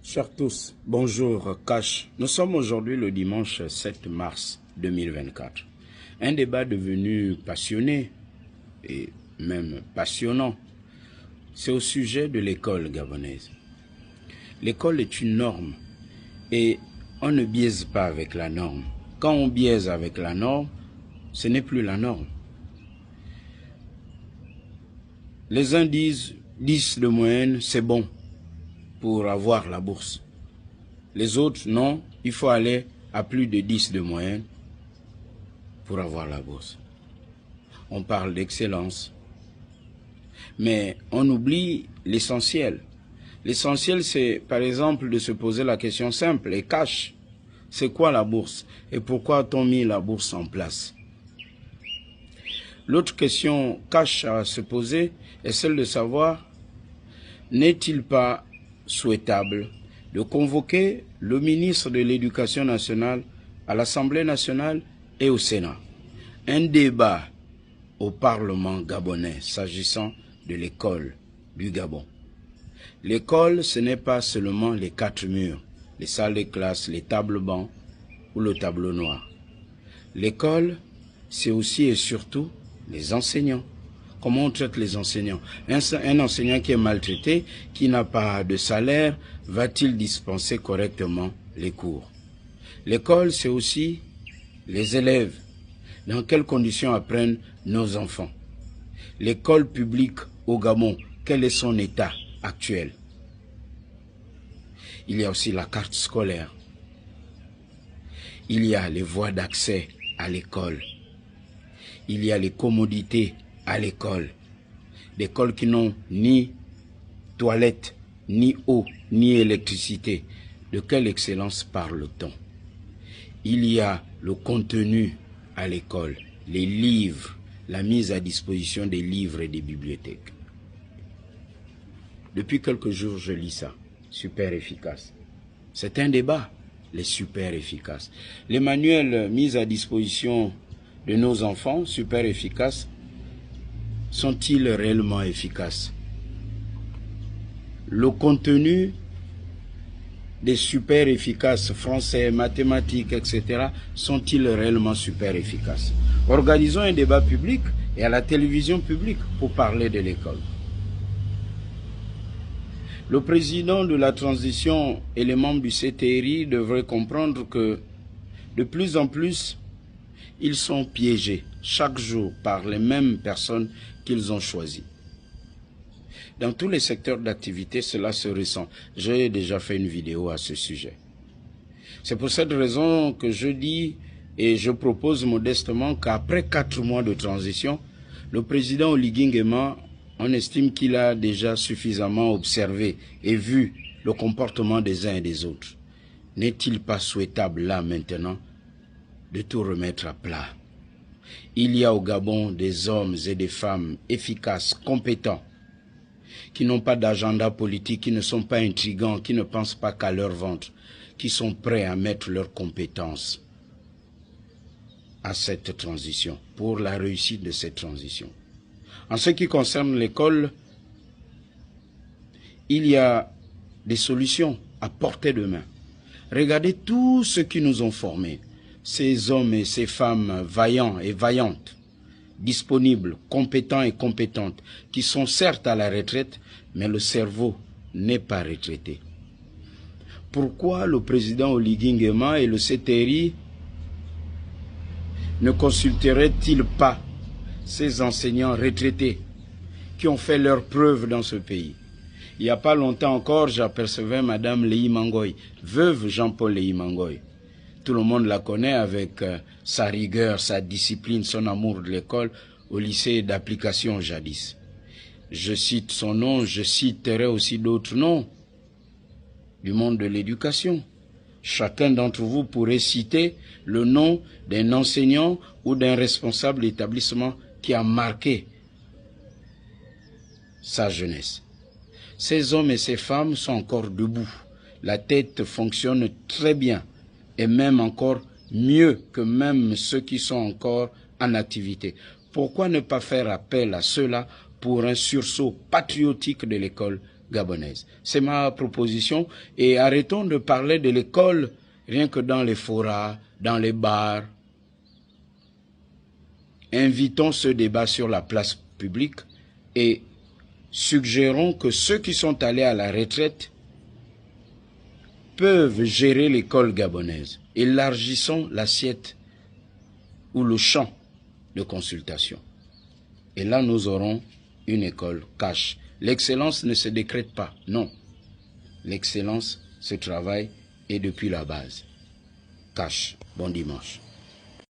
Chers tous, bonjour Cash. Nous sommes aujourd'hui le dimanche 7 mars 2024. Un débat devenu passionné et même passionnant, c'est au sujet de l'école gabonaise. L'école est une norme et on ne biaise pas avec la norme. Quand on biaise avec la norme, ce n'est plus la norme. Les uns disent 10 de moyenne, c'est bon pour avoir la bourse. Les autres, non, il faut aller à plus de 10 de moyenne pour avoir la bourse. On parle d'excellence, mais on oublie l'essentiel. L'essentiel, c'est par exemple de se poser la question simple et cash. C'est quoi la bourse et pourquoi a-t-on mis la bourse en place? L'autre question cash à se poser est celle de savoir, n'est-il pas souhaitable de convoquer le ministre de l'Éducation nationale à l'Assemblée nationale et au Sénat? Un débat au Parlement gabonais s'agissant de l'école du Gabon. L'école, ce n'est pas seulement les 4 murs, les salles de classe, les tables bancs ou le tableau noir. L'école, c'est aussi et surtout les enseignants. Comment on traite les enseignants? Un enseignant qui est maltraité, qui n'a pas de salaire, va-t-il dispenser correctement les cours? L'école, c'est aussi les élèves. Dans quelles conditions apprennent nos enfants? L'école publique au Gabon, quel est son état actuel? Il y a aussi la carte scolaire. Il y a les voies d'accès à l'école. Il y a les commodités à l'école. Des écoles qui n'ont ni toilettes, ni eau, ni électricité. De quelle excellence parle-t-on? Il y a le contenu à l'école, les livres, la mise à disposition des livres et des bibliothèques. Depuis quelques jours, je lis ça. Super efficace. C'est un débat, les super efficaces. Les manuels mis à disposition de nos enfants, super efficaces, sont-ils réellement efficaces? Le contenu des super efficaces, français, mathématiques, etc., sont-ils réellement super efficaces? Organisons un débat public et à la télévision publique pour parler de l'école. Le président de la transition et les membres du CTRI devraient comprendre que de plus en plus, ils sont piégés chaque jour par les mêmes personnes qu'ils ont choisies. Dans tous les secteurs d'activité, cela se ressent. J'ai déjà fait une vidéo à ce sujet. C'est pour cette raison que je dis et je propose modestement qu'après 4 mois de transition, le président Oligui Nguema, on estime qu'il a déjà suffisamment observé et vu le comportement des uns et des autres. N'est-il pas souhaitable là maintenant de tout remettre à plat? Il y a au Gabon des hommes et des femmes efficaces, compétents, qui n'ont pas d'agenda politique, qui ne sont pas intrigants, qui ne pensent pas qu'à leur ventre, qui sont prêts à mettre leurs compétences à cette transition, pour la réussite de cette transition. En ce qui concerne l'école, il y a des solutions à portée de main. Regardez tous ceux qui nous ont formés, ces hommes et ces femmes vaillants et vaillantes, disponibles, compétents et compétentes, qui sont certes à la retraite, mais le cerveau n'est pas retraité. Pourquoi le président Oligui Nguema et le CTRI ne consulteraient-ils pas ces enseignants retraités qui ont fait leurs preuves dans ce pays? Il n'y a pas longtemps encore, j'apercevais Madame Leï Mangoy, veuve Jean-Paul Leï Mangoy. Tout le monde la connaît avec sa rigueur, sa discipline, son amour de l'école au lycée d'application jadis. Je cite son nom, je citerai aussi d'autres noms du monde de l'éducation. Chacun d'entre vous pourrait citer le nom d'un enseignant ou d'un responsable d'établissement qui a marqué sa jeunesse. Ces hommes et ces femmes sont encore debout. La tête fonctionne très bien et même encore mieux que même ceux qui sont encore en activité. Pourquoi ne pas faire appel à ceux-là pour un sursaut patriotique de l'école gabonaise. C'est ma proposition et arrêtons de parler de l'école rien que dans les forats, dans les bars. Invitons ce débat sur la place publique et suggérons que ceux qui sont allés à la retraite peuvent gérer l'école gabonaise. Élargissons l'assiette ou le champ de consultation. Et là, nous aurons une école cash. L'excellence ne se décrète pas, non. L'excellence se travaille et depuis la base. Cash. Bon dimanche.